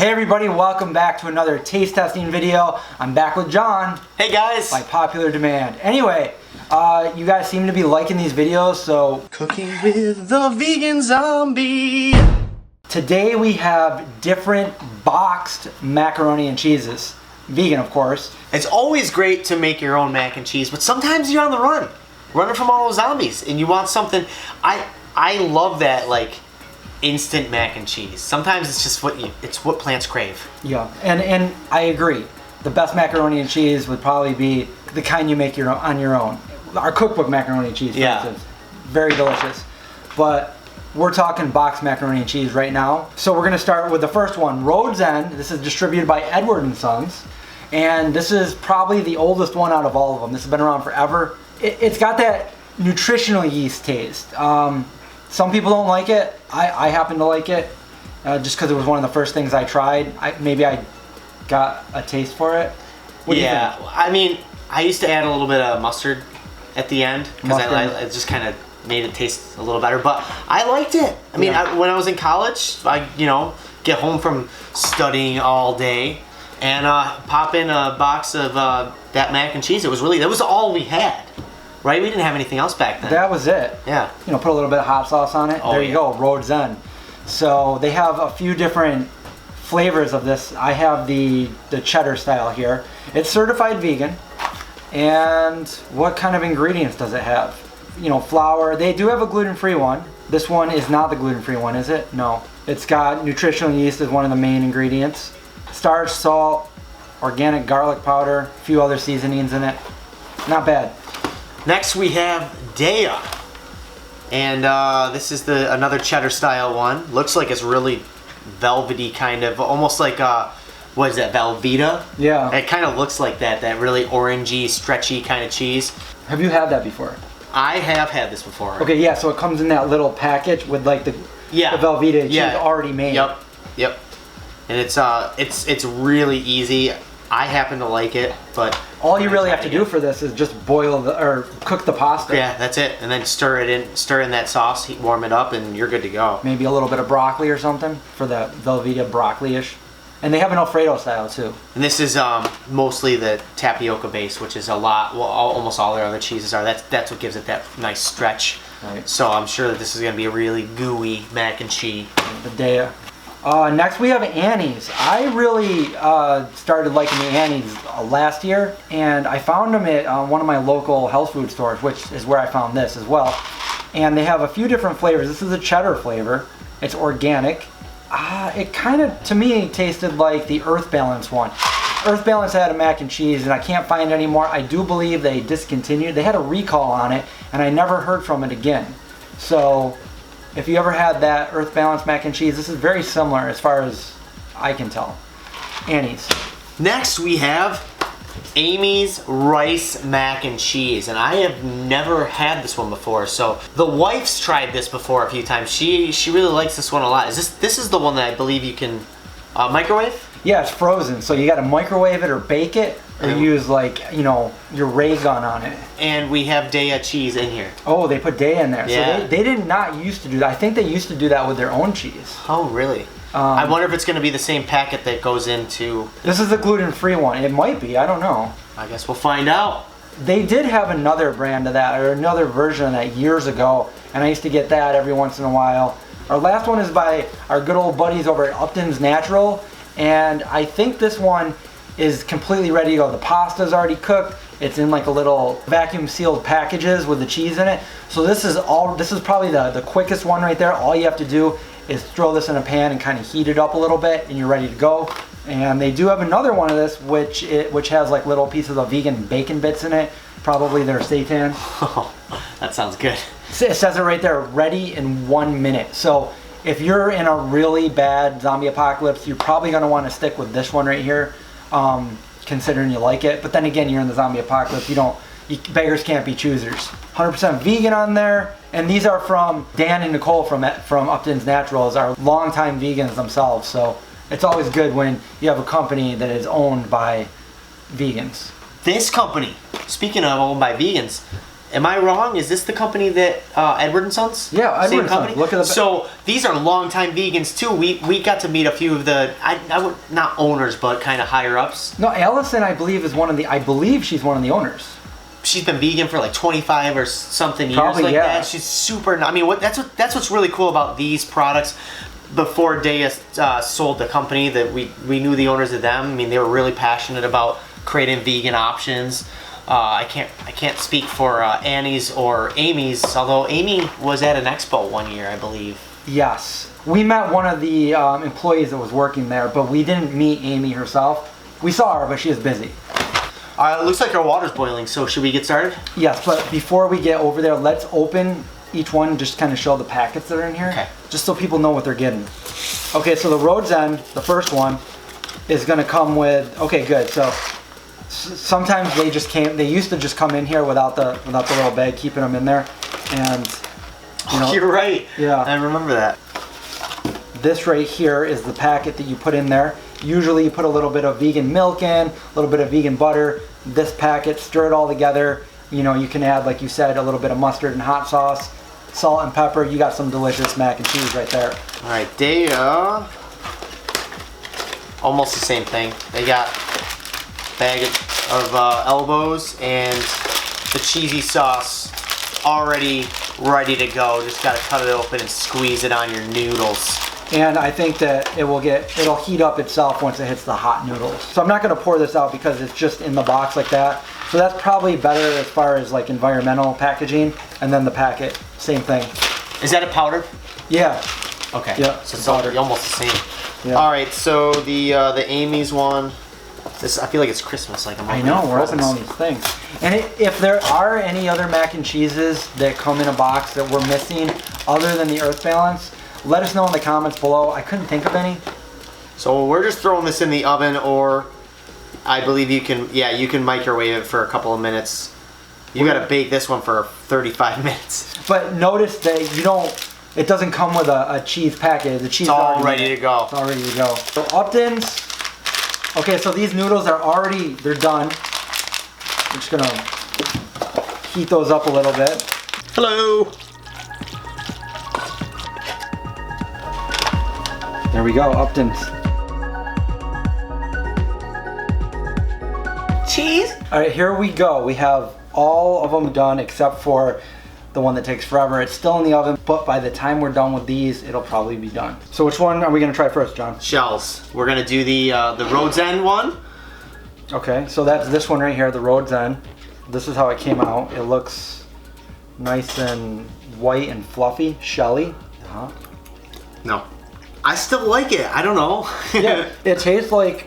Hey everybody, welcome back to another taste testing video. I'm back with John. Hey guys! By popular demand. Anyway, you guys seem to be liking these videos, so... Cooking with the vegan zombie! Today we have different boxed macaroni and cheeses. Vegan, of course. It's always great to make your own mac and cheese, but sometimes you're on the run. Running from all those zombies, and you want something... I love that, like, instant mac and cheese. Sometimes it's just what plants crave. Yeah, and I agree. The best macaroni and cheese would probably be the kind you make on your own. Our cookbook macaroni and cheese, for instance. Very delicious. But we're talking boxed macaroni and cheese right now. So we're gonna start with the first one, Road's End. This is distributed by Edward & Sons. And this is probably the oldest one out of all of them. This has been around forever. It's got that nutritional yeast taste. Some people don't like it. I happen to like it just because it was one of the first things I tried. Maybe I got a taste for it. What do you think? I mean, I used to add a little bit of mustard at the end because I just kind of made it taste a little better. But I liked it. I mean, when I was in college, I get home from studying all day and pop in a box of that mac and cheese. That was all we had. Right? We didn't have anything else back then. That was it. Yeah. Put a little bit of hot sauce on it. Oh, there you go, Road's End. So they have a few different flavors of this. I have the cheddar style here. It's certified vegan. And what kind of ingredients does it have? Flour. They do have a gluten-free one. This one is not the gluten-free one, is it? No. It's got nutritional yeast as one of the main ingredients. Starch, salt, organic garlic powder, a few other seasonings in it. Not bad. Next we have Dea, and this is another cheddar style one. Looks like it's really velvety, kind of, almost like what is that, Velveeta? Yeah. It kind of looks like that really orangey, stretchy kind of cheese. Have you had that before? I have had this before. Okay, yeah. So it comes in that little package with like the Velveeta cheese already made. Yep. And it's really easy. I happen to like it, but all you really have to do for this is just cook the pasta. Yeah, that's it, and then stir in that sauce, warm it up, and you're good to go. Maybe a little bit of broccoli or something for the Velveeta broccoli-ish. And they have an Alfredo style too. And this is mostly the tapioca base, which is almost all their other cheeses are. That's what gives it that nice stretch. Right. So I'm sure that this is going to be a really gooey mac and cheese. The Dea. Next we have Annie's. I really started liking the Annie's last year, and I found them at one of my local health food stores, which is where I found this as well. And they have a few different flavors. This is a cheddar flavor. It's organic. It kind of, to me, tasted like the Earth Balance one. Earth Balance had a mac and cheese, and I can't find it anymore. I do believe they discontinued. They had a recall on it, and I never heard from it again. So if you ever had that Earth Balance mac and cheese, this is very similar as far as I can tell. Annie's. Next we have Amy's Rice Mac and Cheese, and I have never had this one before. So the wife's tried this before a few times. She really likes this one a lot. This is the one that I believe you can microwave? Yeah, it's frozen, so you got to microwave it or bake it, or use your ray gun on it. And we have Dea cheese in here. Oh, they put Dea in there. Yeah. So they did not used to do that. I think they used to do that with their own cheese. Oh, really? I wonder if it's going to be the same packet that goes into... This is the gluten-free one. It might be. I don't know. I guess we'll find out. They did have another brand of that, or another version of that years ago, and I used to get that every once in a while. Our last one is by our good old buddies over at Upton's Natural, and I think this one is completely ready to go. The pasta's already cooked. It's in like a little vacuum sealed packages with the cheese in it. So this is probably the quickest one right there. All you have to do is throw this in a pan and kind of heat it up a little bit, and you're ready to go. And they do have another one of this which has like little pieces of vegan bacon bits in it. Probably their seitan. Oh, that sounds good. It says it right there, ready in 1 minute. So if you're in a really bad zombie apocalypse, you're probably going to want to stick with this one right here, considering you like it. But then again, you're in the zombie apocalypse. Beggars can't be choosers. 100% vegan on there. And these are from Dan and Nicole from Upton's Naturals, are longtime vegans themselves. So it's always good when you have a company that is owned by vegans. This company, speaking of owned by vegans, Am I wrong? Is this the company that Edward and Sons? Yeah, Edward Same and Sons. company. Look at the. So these are longtime vegans too. We got to meet a few of the I would not owners, but kind of higher ups. No, Allison, I believe, is one of the. I believe she's one of the owners. She's been vegan for like 25 or something years, Probably, like yeah. that. She's super. I mean, that's what's really cool about these products. Before Daya sold the company, that we knew the owners of them. I mean, they were really passionate about creating vegan options. I can't speak for Annie's or Amy's, although Amy was at an expo one year, I believe. Yes, we met one of the employees that was working there, but we didn't meet Amy herself. We saw her, but she is busy. It looks like our water's boiling, so should we get started? Yes, but before we get over there, let's open each one and just kind of show the packets that are in here. Okay. Just so people know what they're getting. Okay, so the Rhodes End, the first one, is going to come with, okay, good. So sometimes they used to just come in here without the little bag, keeping them in there. And, you know. You're right. Yeah. I remember that. This right here is the packet that you put in there. Usually you put a little bit of vegan milk in, a little bit of vegan butter. This packet, stir it all together. You know, you can add, like you said, a little bit of mustard and hot sauce, salt and pepper. You got some delicious mac and cheese right there. All right, Daya. Almost the same thing. They got a bag of elbows and the cheesy sauce already ready to go. Just gotta cut it open and squeeze it on your noodles. And I think that it'll heat up itself once it hits the hot noodles. So I'm not gonna pour this out because it's just in the box like that. So that's probably better as far as like environmental packaging. And then the packet, same thing. Is that a powder? Yeah. Okay. Yeah. So it's almost the same. Yeah. All right. So the Amy's one. This, I feel like it's Christmas. Like I know, we're opening all these things. And if there are any other mac and cheeses that come in a box that we're missing other than the Earth Balance, let us know in the comments below. I couldn't think of any. So we're just throwing this in the oven, or I believe you can microwave it for a couple of minutes. You got to bake this one for 35 minutes. But notice that it doesn't come with a cheese packet. The cheese It's all is ready to go. It's all ready to go. So Upton's. Okay, so these noodles are they're done. We're just gonna heat those up a little bit. Hello. There we go, Upton's. Cheese. All right, here we go. We have all of them done except for the one that takes forever. It's still in the oven, but by the time we're done with these, it'll probably be done. So which one are we gonna try first, John? Shells. We're gonna do the Rhodes End one. Okay, so that's this one right here, the Rhodes End. This is how it came out. It looks nice and white and fluffy, shelly. No, I still like it. I don't know. Yeah, it tastes like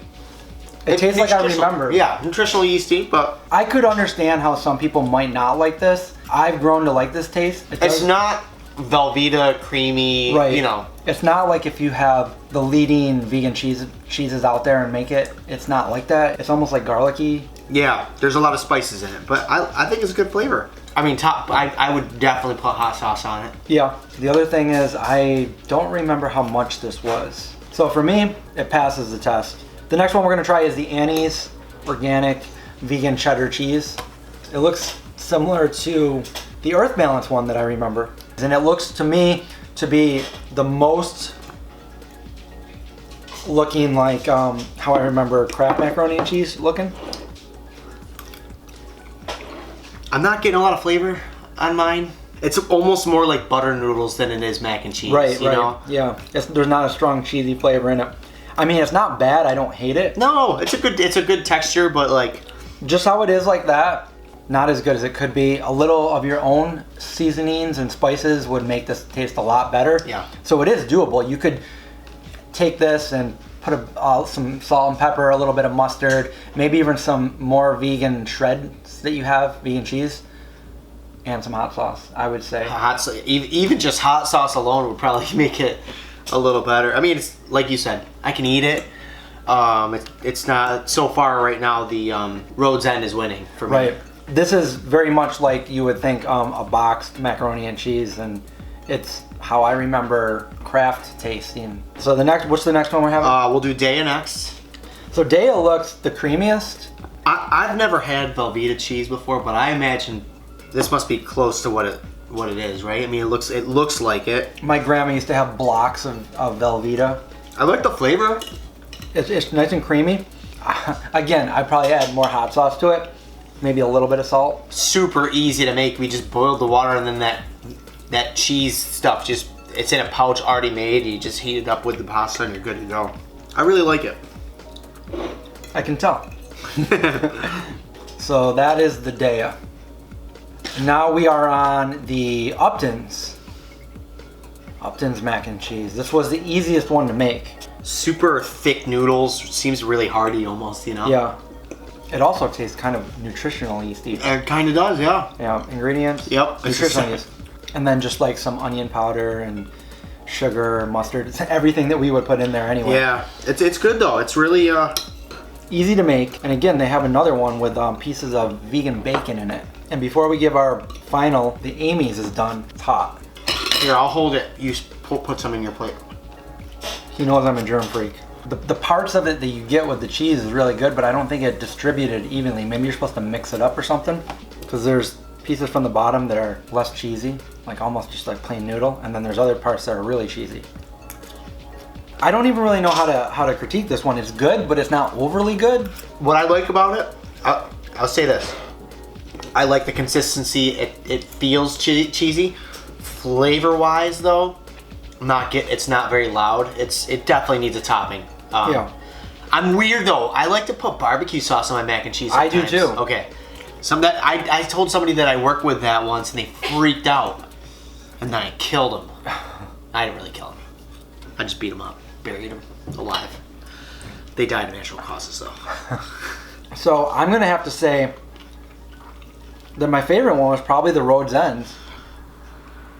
I remember. Yeah, nutritional yeasty, but I could understand how some people might not like this. I've grown to like this taste. it's not Velveeta creamy. Right. You know, it's not like if you have the leading vegan cheeses out there and make it. It's not like that. It's almost like garlicky. yeah. There's a lot of spices in it, but I think it's a good flavor. I mean, I would definitely put hot sauce on it. Yeah. The other thing is I don't remember how much this was. So for me, it passes the test. The next one we're gonna try is the Annie's organic vegan cheddar cheese. It looks similar to the Earth Balance one that I remember. And it looks to me to be the most looking like how I remember Kraft macaroni and cheese looking. I'm not getting a lot of flavor on mine. It's almost more like butter noodles than it is mac and cheese. Right, you know? Yeah. There's not a strong cheesy flavor in it. I mean, it's not bad. I don't hate it. No, it's a good texture, but like just how it is like that, not as good as it could be. A little of your own seasonings and spices would make this taste a lot better. Yeah. So it is doable. You could take this and put some salt and pepper, a little bit of mustard, maybe even some more vegan shreds that you have, vegan cheese, and some hot sauce, I would say. Even just hot sauce alone would probably make it a little better. I mean, it's like you said, I can eat it. It's not so far right now. The Rhodes End is winning for me. Right. This is very much like you would think a boxed macaroni and cheese, and it's how I remember Kraft tasting. So what's the next one we're having? We'll do Daya next. So Daya looks the creamiest. I've never had Velveeta cheese before, but I imagine This must be close to what it is, right? I mean, it looks like it. My grandma used to have blocks of Velveeta. I like the flavor. It's nice and creamy. Again, I'd probably add more hot sauce to it. Maybe a little bit of salt. Super easy to make. We just boiled the water and then that cheese stuff, it's in a pouch already made. You just heat it up with the pasta and you're good to go. I really like it. I can tell. So that is the Dea. Now we are on the Upton's mac and cheese. This was the easiest one to make. Super thick noodles. Seems really hearty almost, you know? Yeah. It also tastes kind of nutritional yeasty. It kind of does, yeah. Yeah, ingredients. Yep. Nutritional yeast. And then just like some onion powder and sugar, mustard. It's everything that we would put in there anyway. Yeah. It's good though. It's really easy to make. And again, they have another one with pieces of vegan bacon in it. And before we give our final, the Amy's is done. It's hot. Here, I'll hold it. You put some in your plate. He knows I'm a germ freak. The parts of it that you get with the cheese is really good, but I don't think it distributed evenly. Maybe you're supposed to mix it up or something. Because there's pieces from the bottom that are less cheesy, like almost just like plain noodle, and then there's other parts that are really cheesy. I don't even really know how to critique this one. It's good, but it's not overly good. What I like about it, I'll say this. I like the consistency. It feels cheesy. Flavor-wise, though, it's not very loud. It definitely needs a topping. Yeah. I'm weird though. I like to put barbecue sauce on my mac and cheese I sometimes. do too. Okay. I told somebody that I worked with that once, and they freaked out, and then I killed them. I didn't really kill them. I just beat them up, buried them alive. They died of natural causes though. So I'm gonna have to say that my favorite one was probably the Rhodes Ends.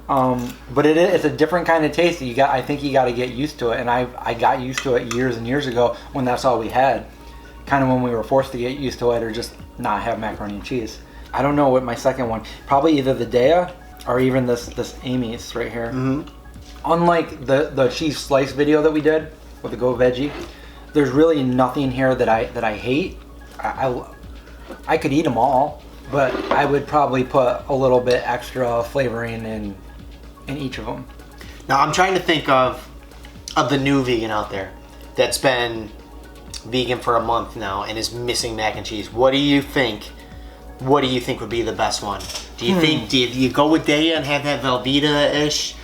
But it's a different kind of taste. I think you got to get used to it, and I got used to it years and years ago when that's all we had. Kind of when we were forced to get used to it or just not have macaroni and cheese. I don't know what my second one. Probably either the Dea or even this Amy's right here. Mm-hmm. Unlike the cheese slice video that we did with the Go Veggie, there's really nothing here that I hate. I could eat them all, but I would probably put a little bit extra flavoring in each of them. Now I'm trying to think of the new vegan out there that's been vegan for a month now and is missing mac and cheese. What do you think would be the best one? Do you go with Dea and have that Velveeta-ish?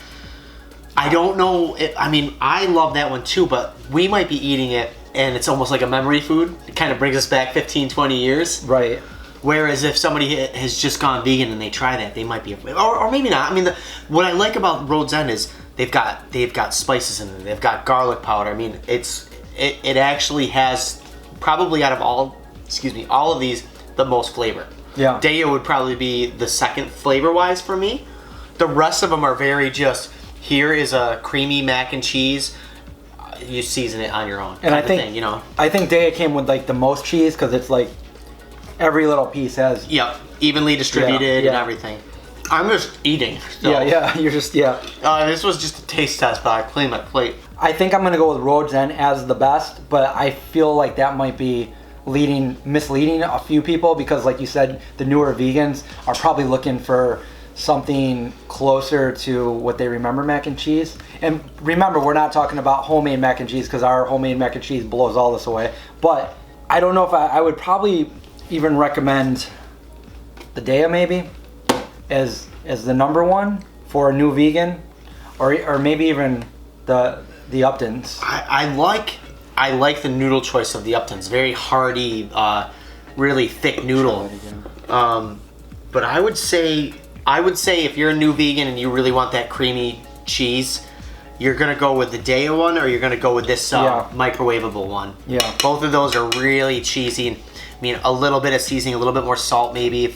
I don't know. I love that one too, but we might be eating it and it's almost like a memory food. It kind of brings us back 15, 20 years. Right. Whereas if somebody has just gone vegan and they try that, they might be, or maybe not. I mean, what I like about Rhodes End is they've got spices in it. They've got garlic powder. I mean, it actually has probably out of all of these the most flavor. Yeah. Dea would probably be the second flavor-wise for me. The rest of them are very just, here is a creamy mac and cheese. You season it on your own. And I think, thing, you know. I think Dea came with like the most cheese because it's like every little piece has. Yep, evenly distributed and everything. I'm just eating. So. Yeah, you're just, this was just a taste test, but I cleaned my plate. I think I'm gonna go with Rhodes End as the best, but I feel like that might be misleading a few people because, like you said, the newer vegans are probably looking for something closer to what they remember mac and cheese. And remember, we're not talking about homemade mac and cheese because our homemade mac and cheese blows all this away. But I don't know if I would probably even recommend the Dea maybe as the number one for a new vegan, or maybe even the Upton's. I like the noodle choice of the Upton's. Very hearty, really thick noodle. But I would say if you're a new vegan and you really want that creamy cheese, you're gonna go with the Dea one, or you're gonna go with this microwavable one. Yeah. Both of those are really cheesy. And, I mean, a little bit of seasoning, a little bit more salt maybe.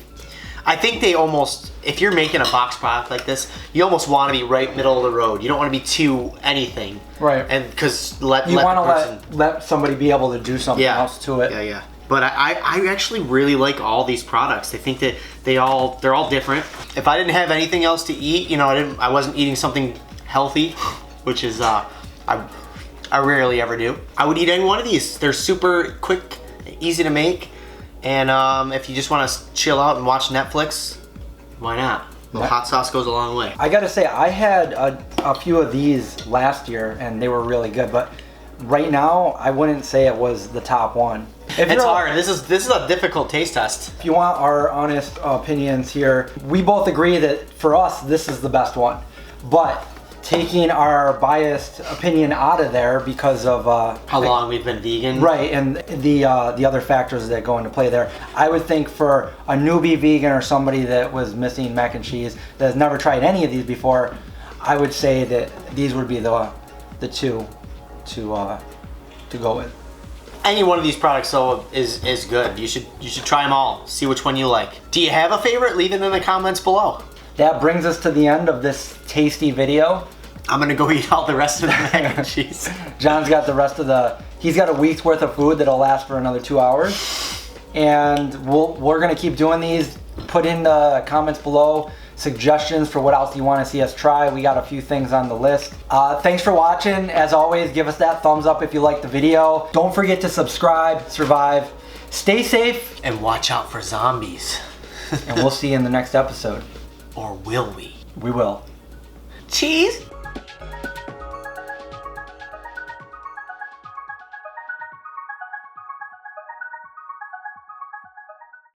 I think if you're making a box product like this, you almost want to be right middle of the road. You don't want to be too anything. Right. And because you want to let somebody be able to do something else to it. Yeah. But I actually really like all these products. I think that they're all different. If I didn't have anything else to eat, I wasn't eating something healthy, which is I rarely ever do. I would eat any one of these. They're super quick, easy to make. And if you just want to chill out and watch Netflix, Why not? A little hot sauce goes a long way. I gotta say, I had a few of these last year and they were really good, but right now I wouldn't say it was the top one. It's hard. This is a difficult taste test. If you want our honest opinions here, we both agree that for us this is the best one. But taking our biased opinion out of there because of how long we've been vegan, right, and the other factors that go into play there, I would think for a newbie vegan or somebody that was missing mac and cheese that has never tried any of these before, I would say that these would be the two to go with. Any one of these products though is good. You should try them all. See which one you like. Do you have a favorite? Leave it in the comments below. That brings us to the end of this tasty video. I'm gonna go eat all the rest of the mac and cheese. John's got the rest of he's got a week's worth of food that'll last for another 2 hours. And we're gonna keep doing these. Put in the comments below suggestions for what else you want to see us try. We got a few things on the list. Thanks for watching. As always, give us that thumbs up if you liked the video. Don't forget to subscribe, survive, stay safe, and watch out for zombies. And we'll see you in the next episode. Or will we? We will. Cheese?